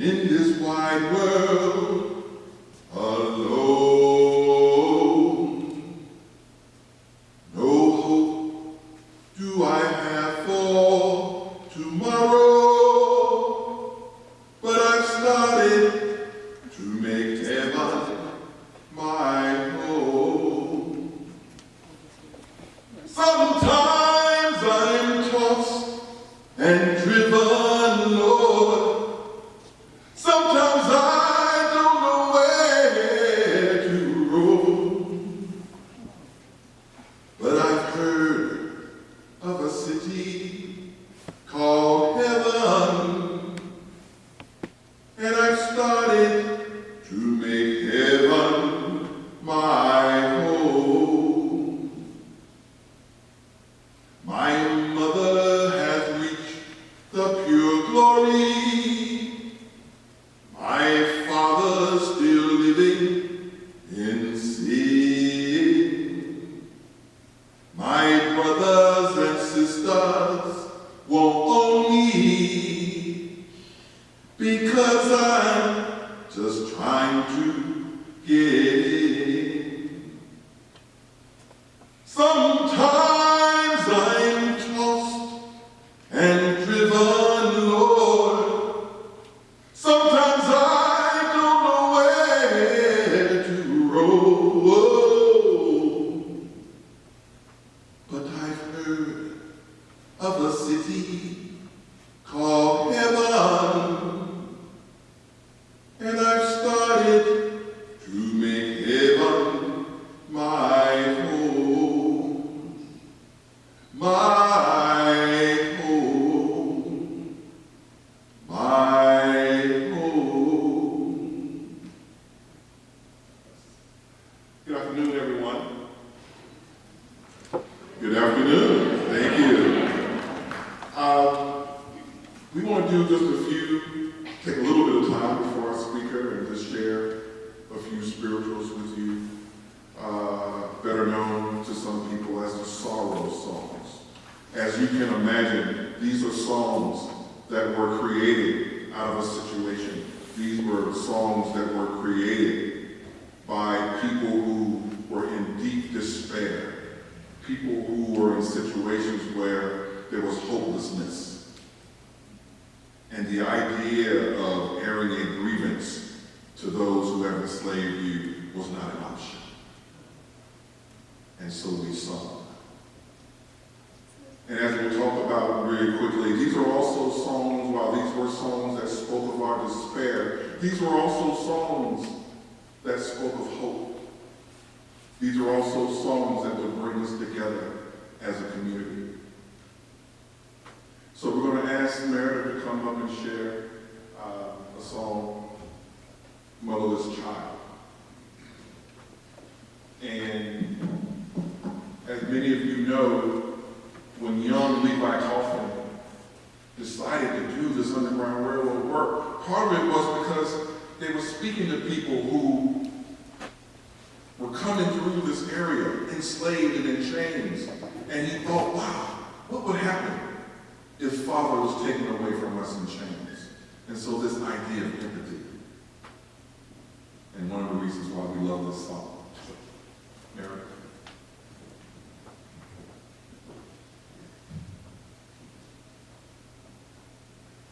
in this wide world alone. No hope do I have for tomorrow, but I've started to make heaven my home. Sometimes I'm tossed and driven, Lord. Sometimes I don't know where to roam. But I've heard of a city called heaven, and I've started to make heaven my home. My mother has reached the pure glory. My father's still living in sin. My brothers and sisters won't own me because I'm just trying to get in. Sometimes I'm tossed and driven, Lord. Sometimes I don't know where to roam. But I've heard of a city called heaven, and I've started to make heaven my home. My home. My home. Good afternoon, everyone. Good afternoon. Thank you. We want to do just take a little bit of time before our speaker and just share a few spirituals with you, better known to some people as the sorrow songs. As you can imagine, these are songs that were created out of a situation. These were songs that were created by people who were in deep despair, people who were in situations where there was hopelessness. And the idea of airing a grievance to those who have enslaved you was not an option. And so we sung. And as we'll talk about really quickly, these are also songs, while these were songs that spoke of our despair, these were also songs that spoke of hope. These are also songs that would bring us together as a community. So we're going to ask Meredith to come up and share a song, Motherless Child. And as many of you know, when young Levi Coffin decided to do this Underground Railroad work, part of it was because they were speaking to people who were coming through this area, enslaved and in chains. And he thought, wow, what would happen if Father was taken away from us in chains? And so this idea of empathy. And one of the reasons why we love this song. Mary.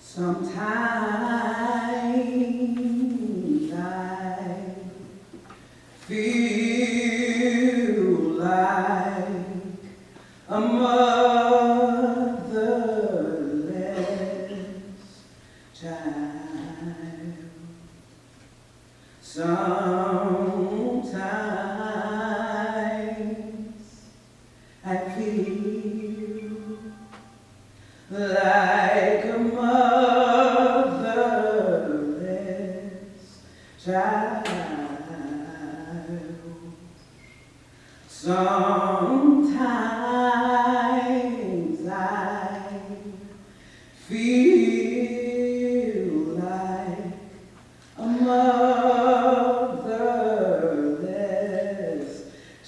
Sometimes I feel like a motherless child. Sometimes I feel like a motherless child. Sometimes I feel like a motherless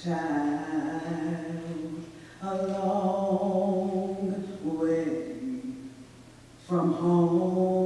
child, a long way from home.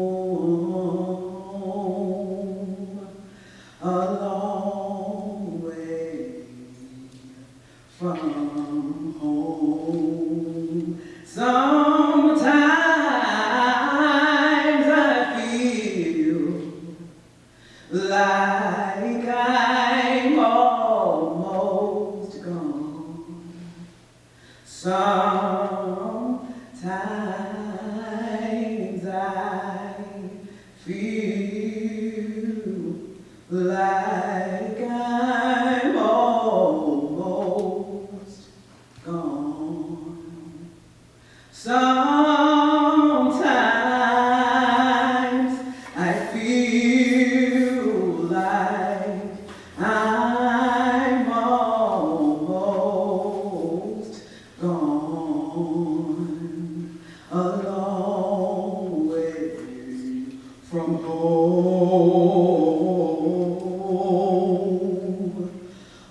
from home,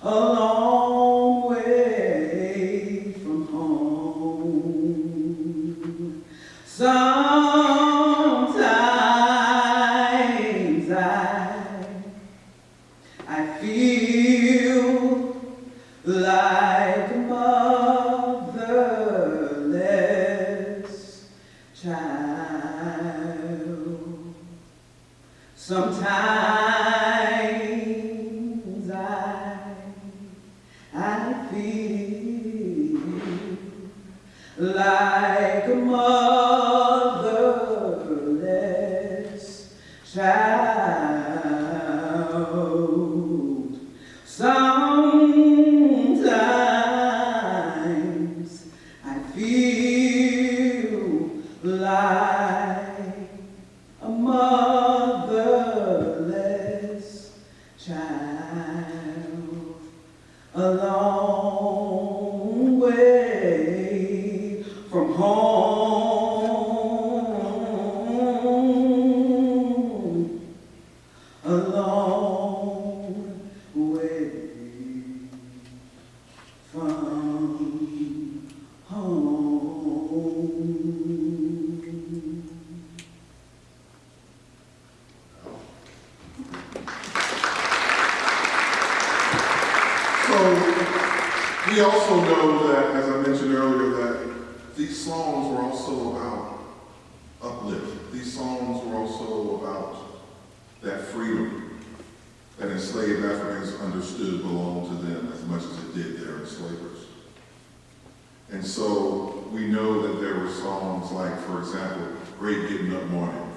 a long way from home. Sometimes I feel like a motherless child. Sometimes I feel like a motherless child. Sometimes I feel like a motherless child, a long way from home, a long way from home. So we also know that, as I mentioned earlier, that these songs were also about uplift. These songs were also about that freedom that enslaved Africans understood belonged to them as much as it did their enslavers. And so we know that there were songs like, for example, Great Getting Up Morning,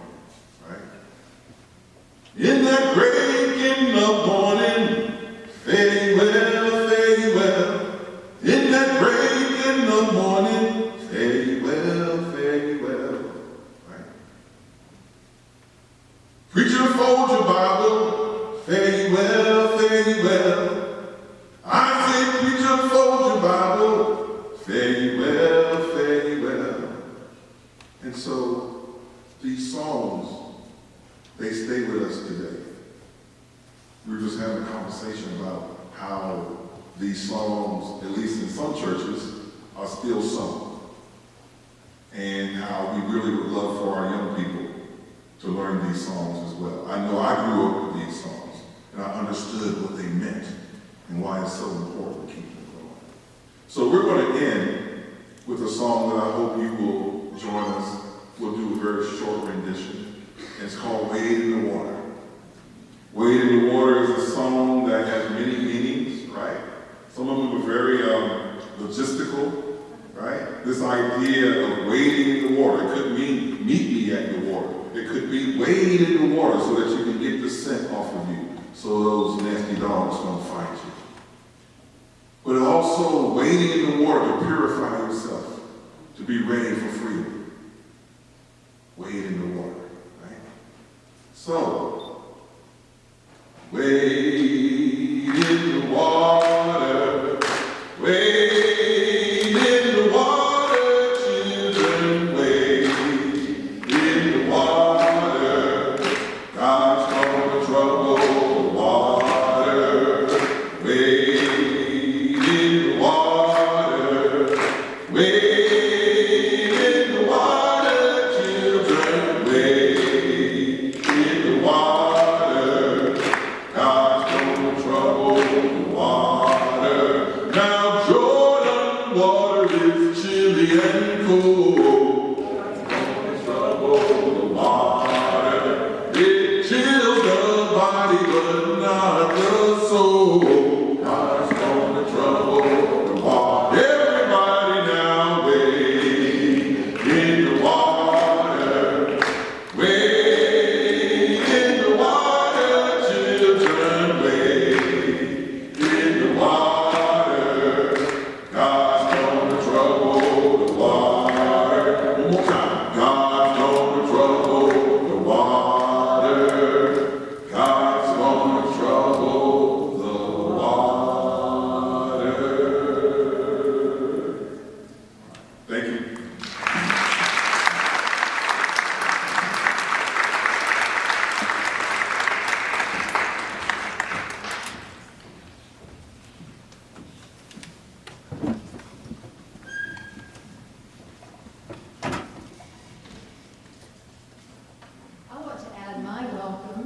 right? In that great getting up morning, fare ye well, fare ye well. In that great getting up morning, fare ye well, fare ye well. Right? Preacher, fold your Bible, fare ye well, fare ye well. I say, preacher, fold your Bible, fare ye well, fare ye well. And so these songs, they stay with us today. We were just having a conversation about how these songs, at least in some churches, are still sung. And how we really would love for our young people to learn these songs as well. I know I grew up with these songs, and I understood what they meant and why it's so important to keep them going. So we're going to end with a song that I hope you will join us. We'll do a very short rendition. It's called Wade in the Water. Wade in the Water is a song that has many meanings, right? Some of them are very logistical, right? This idea of wading in the water. It could mean meet me at the water. It could be wade in the water so that you can get the scent off of you so those nasty dogs don't fight you. But also wading in the water to purify yourself, to be ready for freedom. Wade in the water, right? So, wade in the water, wade in the water, children, wade in the water. God's gonna trouble the water, wade in the water, wade in the water, children, wade in the water.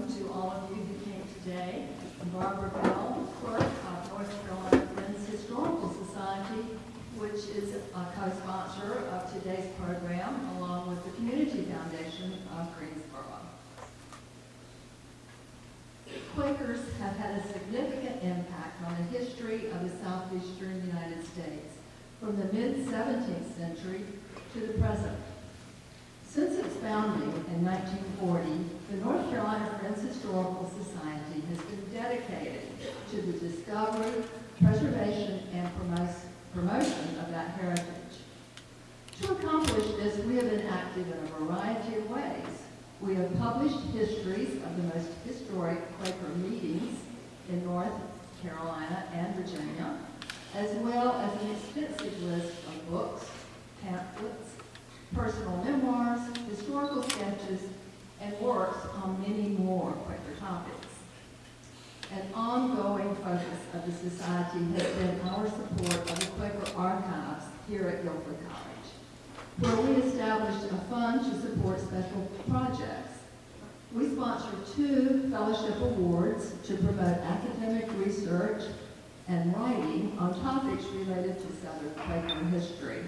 welcome to all of you who came today. Barbara Bell, clerk of North Carolina Friends Historical Society, which is a co-sponsor of today's program, along with the Community Foundation of Greensboro. Quakers have had a significant impact on the history of the southeastern United States, from the mid-17th century to the present. Since its founding in 1940, the North Carolina Friends Historical Society has been dedicated to the discovery, preservation, and promotion of that heritage. To accomplish this, we have been active in a variety of ways. We have published histories of the most historic Quaker meetings in North Carolina and Virginia, as well as an extensive list of books, pamphlets, personal memoirs, historical sketches, and works on many more Quaker topics. An ongoing focus of the Society has been our support of the Quaker archives here at Guilford College, where we established a fund to support special projects. We sponsor 2 fellowship awards to promote academic research and writing on topics related to Southern Quaker history.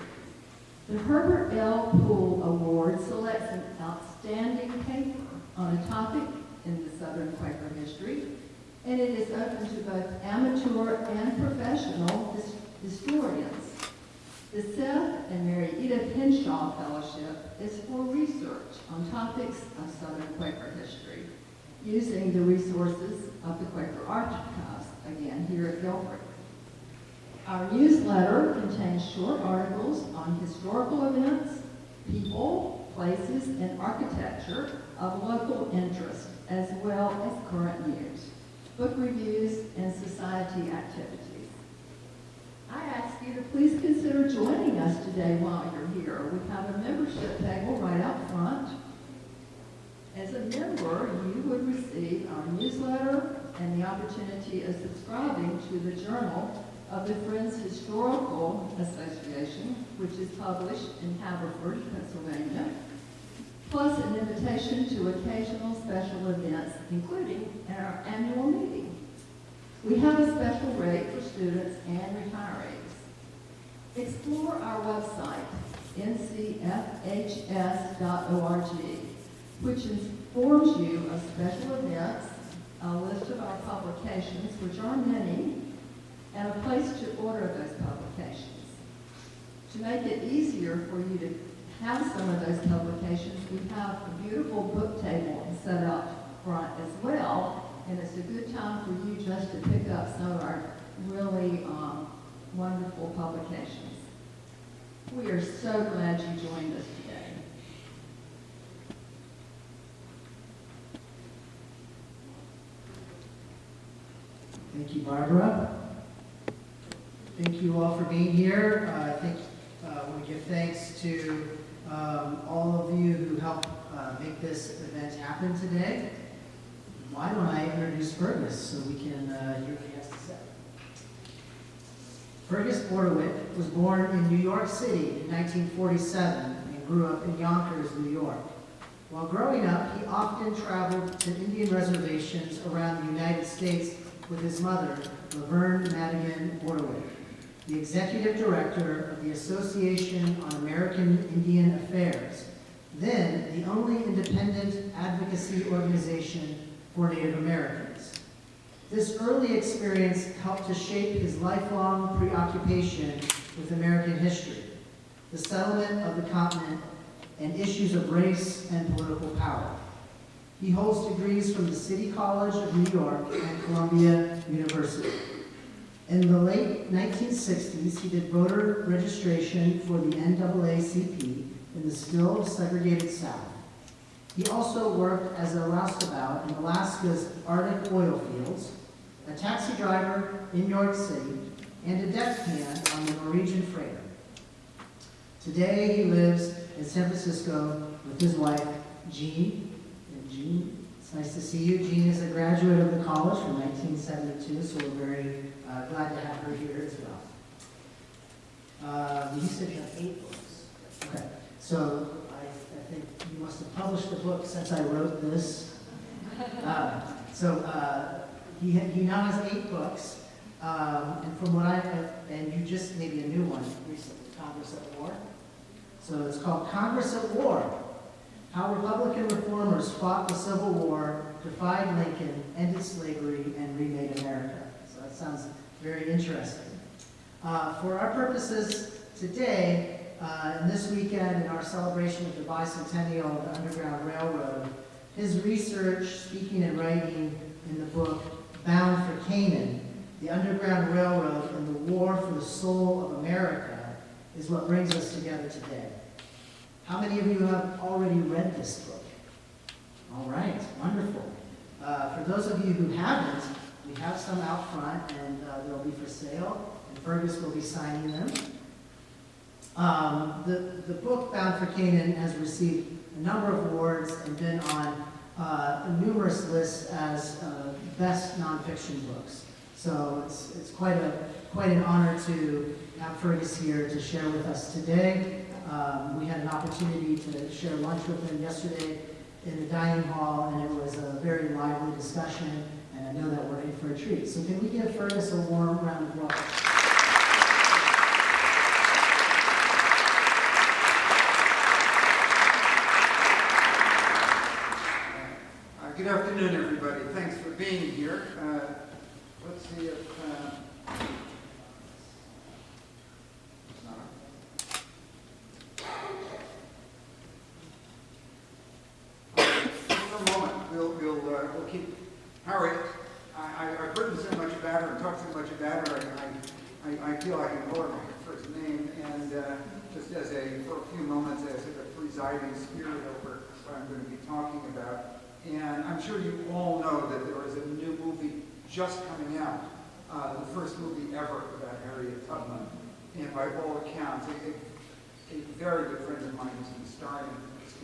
The Herbert L. Poole Award selects an outstanding paper on a topic in the Southern Quaker history, and it is open to both amateur and professional historians. The Seth and Mary Edith Henshaw Fellowship is for research on topics of Southern Quaker history, using the resources of the Quaker archives, again, here at Guilford. Our newsletter contains short articles on historical events, people, places, and architecture of local interest, as well as current news, book reviews, and society activities. I ask you to please consider joining us today while you're here. We have a membership table right out front. As a member, you would receive our newsletter and the opportunity of subscribing to the Journal of the Friends Historical Association, which is published in Haverford, Pennsylvania, plus an invitation to occasional special events, including our annual meeting. We have a special rate for students and retirees. Explore our website, ncfhs.org, which informs you of special events, a list of our publications, which are many, and a place to order those publications. To make it easier for you to have some of those publications, we have a beautiful book table set up front as well, and it's a good time for you just to pick up some of our really wonderful publications. We are so glad you joined us today. Thank you, Barbara. Thank you all for being here. I want to give thanks to all of you who helped make this event happen today. Why don't I introduce Fergus so we can hear what he has to say. Fergus Bordewich was born in New York City in 1947 and grew up in Yonkers, New York. While growing up, he often traveled to Indian reservations around the United States with his mother, Laverne Madigan Bordewich, the executive director of the Association on American Indian Affairs, then the only independent advocacy organization for Native Americans. This early experience helped to shape his lifelong preoccupation with American history, the settlement of the continent, and issues of race and political power. He holds degrees from the City College of New York and Columbia University. In the late 1960s, he did voter registration for the NAACP in the still segregated South. He also worked as a roustabout in Alaska's Arctic oil fields, a taxi driver in New York City, and a deckhand on the Norwegian freighter. Today, he lives in San Francisco with his wife, Jean. And Jean, it's nice to see you. Jean is a graduate of the college from 1972, so we're very glad to have her here as well. You said you have 8 books. Okay, so I think you must have published the book since I wrote this. He now has 8 books, and from what and you just maybe a new one recently, Congress at War. So it's called Congress at War: How Republican Reformers Fought the Civil War, Defied Lincoln, Ended Slavery, and Remade America. So that sounds very interesting. For our purposes today, and this weekend in our celebration of the bicentennial of the Underground Railroad, his research, speaking and writing in the book Bound for Canaan, The Underground Railroad and the War for the Soul of America, is what brings us together today. How many of you have already read this book? All right, wonderful. For those of you who haven't, we have some out front, and they'll be for sale, and Fergus will be signing them. The book Bound for Canaan has received a number of awards and been on numerous lists as best nonfiction books. So it's quite an honor to have Fergus here to share with us today. We had an opportunity to share lunch with him yesterday in the dining hall, and it was a very lively discussion, and I know that we're in for a treat. So can we give Fergus a warm round of applause? Good afternoon, everybody. Thanks for being here. Let's see if... for a moment, we'll keep... Harriet, I've written so much about her and talked so much about her, I feel I can call her my first name, and just for a few moments, as a presiding spirit over what I'm going to be talking about. And I'm sure you all know that there is a new movie just coming out, the first movie ever about Harriet Tubman, and by all accounts, a very good friend of mine is starring